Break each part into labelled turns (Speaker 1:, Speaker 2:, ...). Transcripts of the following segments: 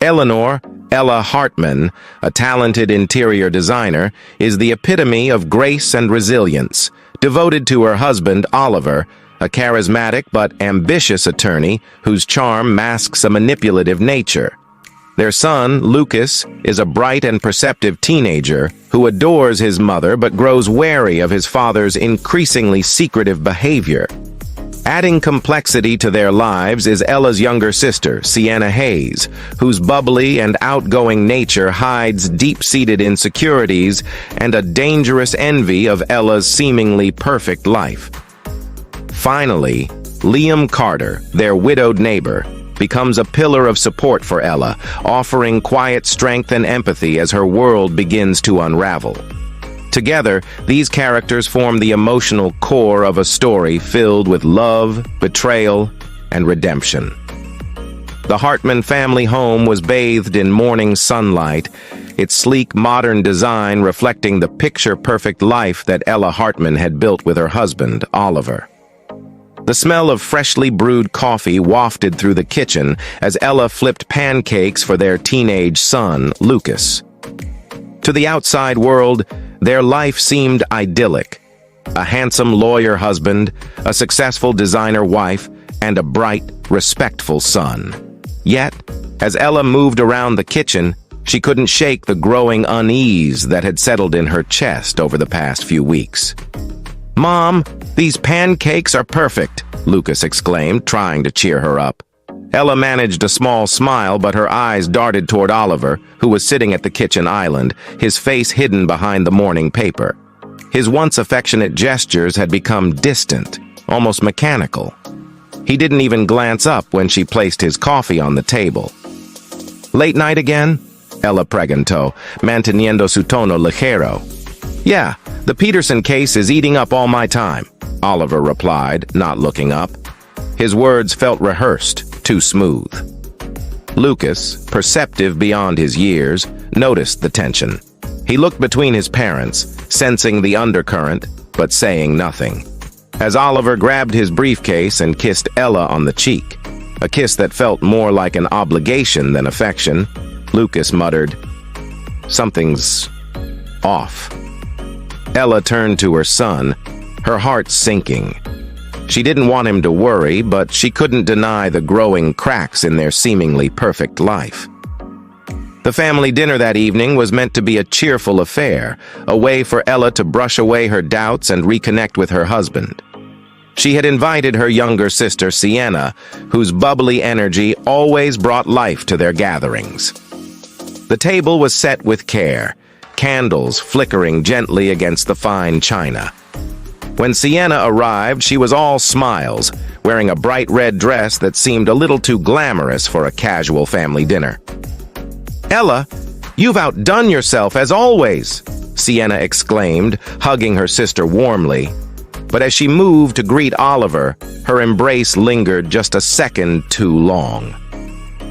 Speaker 1: Eleanor, Ella Hartman, a talented interior designer, is the epitome of grace and resilience, devoted to her husband, Oliver, a charismatic but ambitious attorney whose charm masks a manipulative nature. Their son, Lucas, is a bright and perceptive teenager who adores his mother but grows wary of his father's increasingly secretive behavior. Adding complexity to their lives is Ella's younger sister, Sienna Hayes, whose bubbly and outgoing nature hides deep-seated insecurities and a dangerous envy of Ella's seemingly perfect life. Finally, Liam Carter, their widowed neighbor, becomes a pillar of support for Ella, offering quiet strength and empathy as her world begins to unravel. Together, these characters form the emotional core of a story filled with love, betrayal, and redemption. The Hartman family home was bathed in morning sunlight, its sleek modern design reflecting the picture-perfect life that Ella Hartman had built with her husband, Oliver. The smell of freshly brewed coffee wafted through the kitchen as Ella flipped pancakes for their teenage son, Lucas. To the outside world, their life seemed idyllic. A handsome lawyer husband, a successful designer wife, and a bright, respectful son. Yet, as Ella moved around the kitchen, she couldn't shake the growing unease that had settled in her chest over the past few weeks. "Mom, these pancakes are perfect," Lucas exclaimed, trying to cheer her up. Ella managed a small smile, but her eyes darted toward Oliver, who was sitting at the kitchen island, his face hidden behind the morning paper. His once affectionate gestures had become distant, almost mechanical. He didn't even glance up when she placed his coffee on the table. "Late night again?" Ella preguntó, manteniendo su tono ligero. "Yeah, the Peterson case is eating up all my time," Oliver replied, not looking up. His words felt rehearsed, too smooth. Lucas, perceptive beyond his years, noticed the tension. He looked between his parents, sensing the undercurrent, but saying nothing. As Oliver grabbed his briefcase and kissed Ella on the cheek, a kiss that felt more like an obligation than affection, Lucas muttered, "Something's off." Ella turned to her son, her heart sinking. She didn't want him to worry, but she couldn't deny the growing cracks in their seemingly perfect life. The family dinner that evening was meant to be a cheerful affair, a way for Ella to brush away her doubts and reconnect with her husband. She had invited her younger sister, Sienna, whose bubbly energy always brought life to their gatherings. The table was set with care, candles flickering gently against the fine china. When Sienna arrived, she was all smiles, wearing a bright red dress that seemed a little too glamorous for a casual family dinner. "Ella, you've outdone yourself as always," Sienna exclaimed, hugging her sister warmly. But as she moved to greet Oliver, her embrace lingered just a second too long.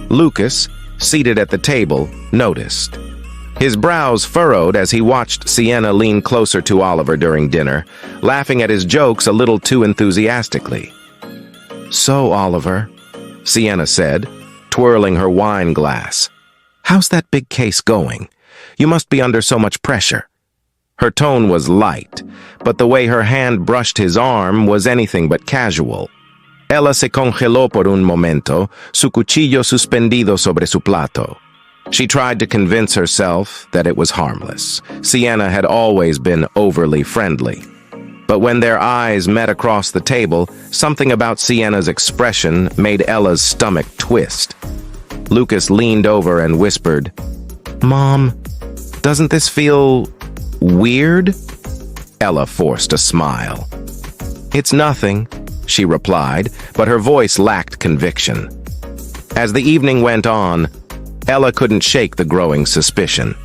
Speaker 1: Lucas, seated at the table, noticed. His brows furrowed as he watched Sienna lean closer to Oliver during dinner, laughing at his jokes a little too enthusiastically. "So, Oliver," Sienna said, twirling her wine glass, "how's that big case going? You must be under so much pressure." Her tone was light, but the way her hand brushed his arm was anything but casual. Ella se congeló por un momento, su cuchillo suspendido sobre su plato. She tried to convince herself that it was harmless. Sienna had always been overly friendly. But when their eyes met across the table, something about Sienna's expression made Ella's stomach twist. Lucas leaned over and whispered, "Mom, doesn't this feel weird?" Ella forced a smile. "It's nothing," she replied, but her voice lacked conviction. As the evening went on, Ella couldn't shake the growing suspicion.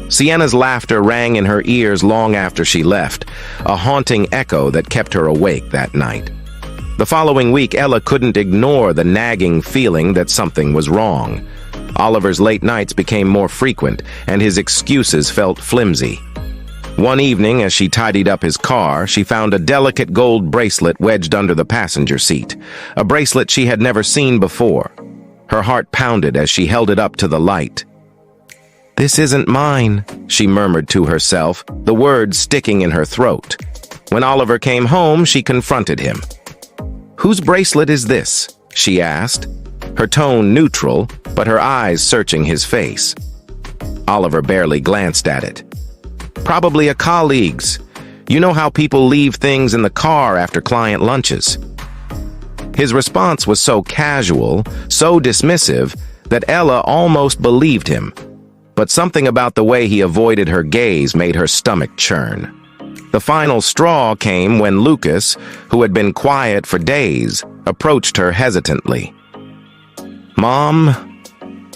Speaker 1: Sienna's laughter rang in her ears long after she left, a haunting echo that kept her awake that night. The following week, Ella couldn't ignore the nagging feeling that something was wrong. Oliver's late nights became more frequent, and his excuses felt flimsy. One evening, as she tidied up his car, she found a delicate gold bracelet wedged under the passenger seat, a bracelet she had never seen before. Her heart pounded as she held it up to the light. "This isn't mine," she murmured to herself, the words sticking in her throat. When Oliver came home, she confronted him. "Whose bracelet is this?" she asked, her tone neutral, but her eyes searching his face. Oliver barely glanced at it. "Probably a colleague's. You know how people leave things in the car after client lunches." His response was so casual, so dismissive, that Ella almost believed him. But something about the way he avoided her gaze made her stomach churn. The final straw came when Lucas, who had been quiet for days, approached her hesitantly. "Mom,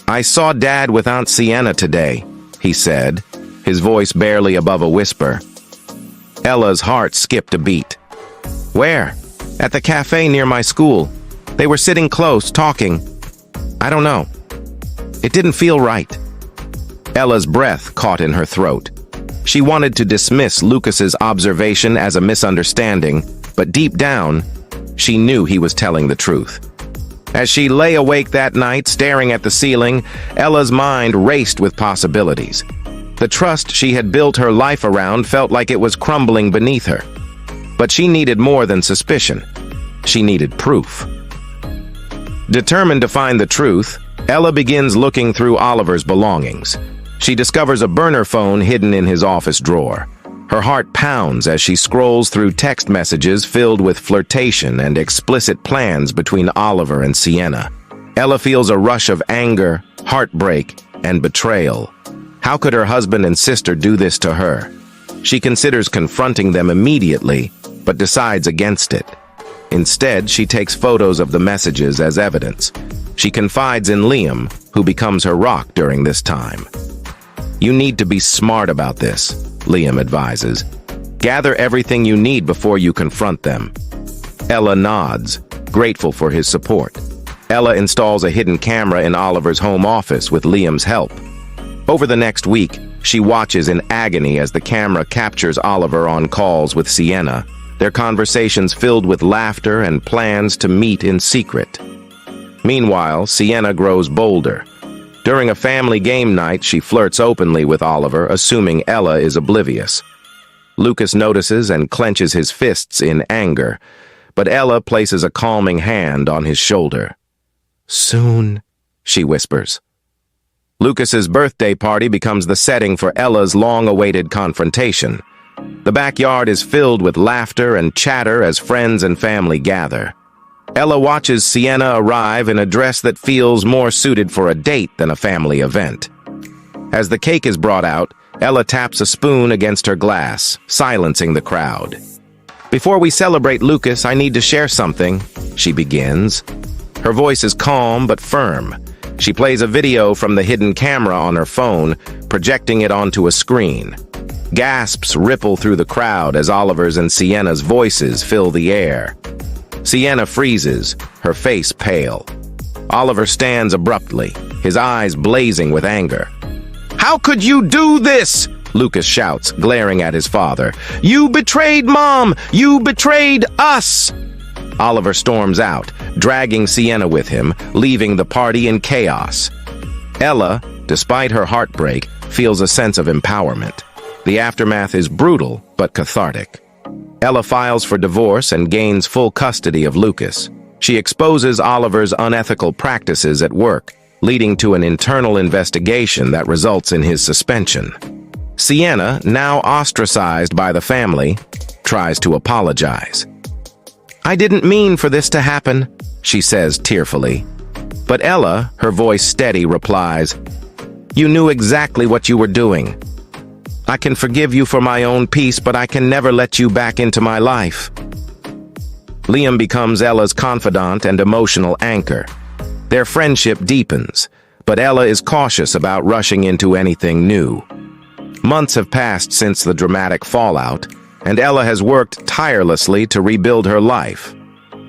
Speaker 1: I saw Dad with Aunt Sienna today," he said, his voice barely above a whisper. Ella's heart skipped a beat. "Where?" "At the cafe near my school. They were sitting close, talking. I don't know. It didn't feel right." Ella's breath caught in her throat. She wanted to dismiss Lucas's observation as a misunderstanding, but deep down, she knew he was telling the truth. As she lay awake that night, staring at the ceiling, Ella's mind raced with possibilities. The trust she had built her life around felt like it was crumbling beneath her. But she needed more than suspicion. She needed proof. Determined to find the truth, Ella begins looking through Oliver's belongings. She discovers a burner phone hidden in his office drawer. Her heart pounds as she scrolls through text messages filled with flirtation and explicit plans between Oliver and Sienna. Ella feels a rush of anger, heartbreak, and betrayal. How could her husband and sister do this to her? She considers confronting them immediately, but decides against it. Instead, she takes photos of the messages as evidence. She confides in Liam, who becomes her rock during this time. "You need to be smart about this," Liam advises. "Gather everything you need before you confront them." Ella nods, grateful for his support. Ella installs a hidden camera in Oliver's home office with Liam's help. Over the next week, she watches in agony as the camera captures Oliver on calls with Sienna, their conversations filled with laughter and plans to meet in secret. Meanwhile, Sienna grows bolder. During a family game night, she flirts openly with Oliver, assuming Ella is oblivious. Lucas notices and clenches his fists in anger, but Ella places a calming hand on his shoulder. "Soon," she whispers. Lucas's birthday party becomes the setting for Ella's long-awaited confrontation. The backyard is filled with laughter and chatter as friends and family gather. Ella watches Sienna arrive in a dress that feels more suited for a date than a family event. As the cake is brought out, Ella taps a spoon against her glass, silencing the crowd. "Before we celebrate Lucas, I need to share something," she begins. Her voice is calm but firm. She plays a video from the hidden camera on her phone, projecting it onto a screen. Gasps ripple through the crowd as Oliver's and Sienna's voices fill the air. Sienna freezes, her face pale. Oliver stands abruptly, his eyes blazing with anger. "How could you do this?" Lucas shouts, glaring at his father. "You betrayed Mom! You betrayed us!" Oliver storms out, dragging Sienna with him, leaving the party in chaos. Ella, despite her heartbreak, feels a sense of empowerment. The aftermath is brutal, but cathartic. Ella files for divorce and gains full custody of Lucas. She exposes Oliver's unethical practices at work, leading to an internal investigation that results in his suspension. Sienna, now ostracized by the family, tries to apologize. "I didn't mean for this to happen," she says tearfully. But Ella, her voice steady, replies, "You knew exactly what you were doing. I can forgive you for my own peace, but I can never let you back into my life." Liam becomes Ella's confidant and emotional anchor. Their friendship deepens, but Ella is cautious about rushing into anything new. Months have passed since the dramatic fallout, and Ella has worked tirelessly to rebuild her life.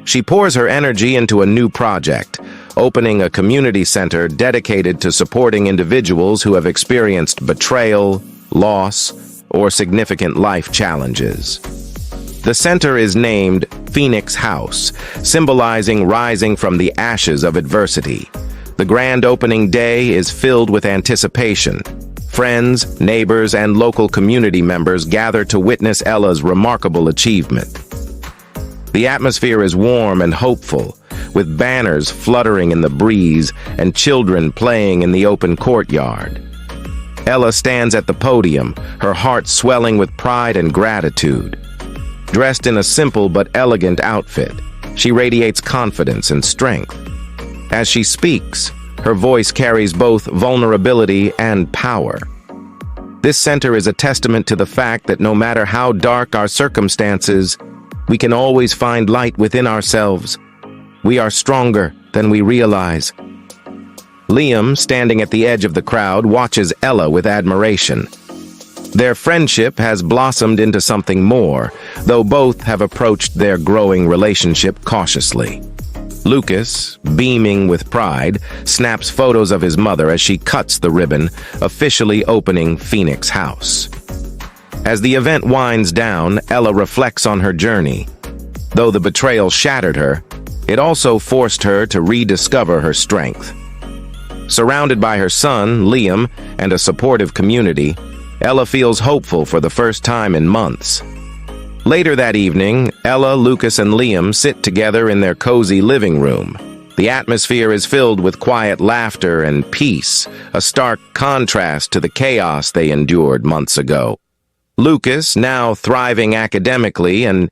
Speaker 1: She pours her energy into a new project, opening a community center dedicated to supporting individuals who have experienced betrayal, loss, or significant life challenges. The center is named Phoenix House, symbolizing rising from the ashes of adversity. The grand opening day is filled with anticipation. Friends, neighbors, and local community members gather to witness Ella's remarkable achievement. The atmosphere is warm and hopeful, with banners fluttering in the breeze and children playing in the open courtyard. Ella stands at the podium, her heart swelling with pride and gratitude. Dressed in a simple but elegant outfit, she radiates confidence and strength. As she speaks, her voice carries both vulnerability and power. This center is a testament to the fact that no matter how dark our circumstances, we can always find light within ourselves. We are stronger than we realize. Liam, standing at the edge of the crowd, watches Ella with admiration. Their friendship has blossomed into something more, though both have approached their growing relationship cautiously. Lucas, beaming with pride, snaps photos of his mother as she cuts the ribbon, officially opening Phoenix House. As the event winds down, Ella reflects on her journey. Though the betrayal shattered her, it also forced her to rediscover her strength. Surrounded by her son, Liam, and a supportive community, Ella feels hopeful for the first time in months. Later that evening, Ella, Lucas, and Liam sit together in their cozy living room. The atmosphere is filled with quiet laughter and peace, a stark contrast to the chaos they endured months ago. Lucas, now thriving academically and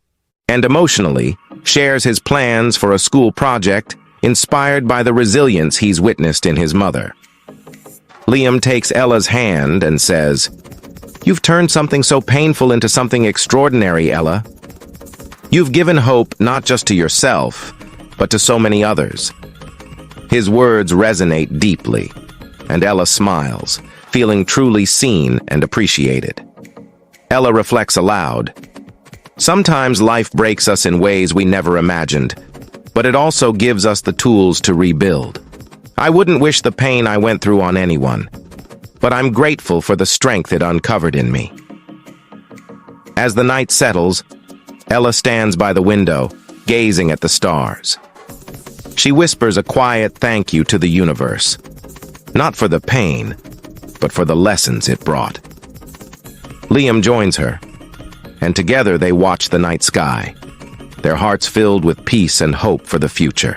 Speaker 1: emotionally, shares his plans for a school project inspired by the resilience he's witnessed in his mother. Liam takes Ella's hand and says, "You've turned something so painful into something extraordinary, Ella. You've given hope not just to yourself, but to so many others." His words resonate deeply, and Ella smiles, feeling truly seen and appreciated. Ella reflects aloud. Sometimes life breaks us in ways we never imagined, but it also gives us the tools to rebuild. I wouldn't wish the pain I went through on anyone, but I'm grateful for the strength it uncovered in me. As the night settles, Ella stands by the window, gazing at the stars. She whispers a quiet thank you to the universe, not for the pain, but for the lessons it brought. Liam joins her, and together they watch the night sky, their hearts filled with peace and hope for the future.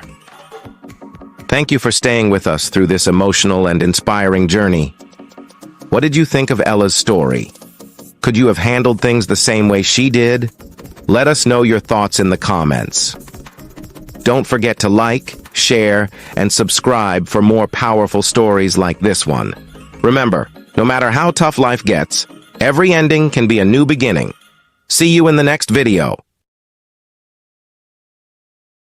Speaker 1: Thank you for staying with us through this emotional and inspiring journey. What did you think of Ella's story? Could you have handled things the same way she did? Let us know your thoughts in the comments. Don't forget to like, share, and subscribe for more powerful stories like this one. Remember, no matter how tough life gets, every ending can be a new beginning. See you in the next video.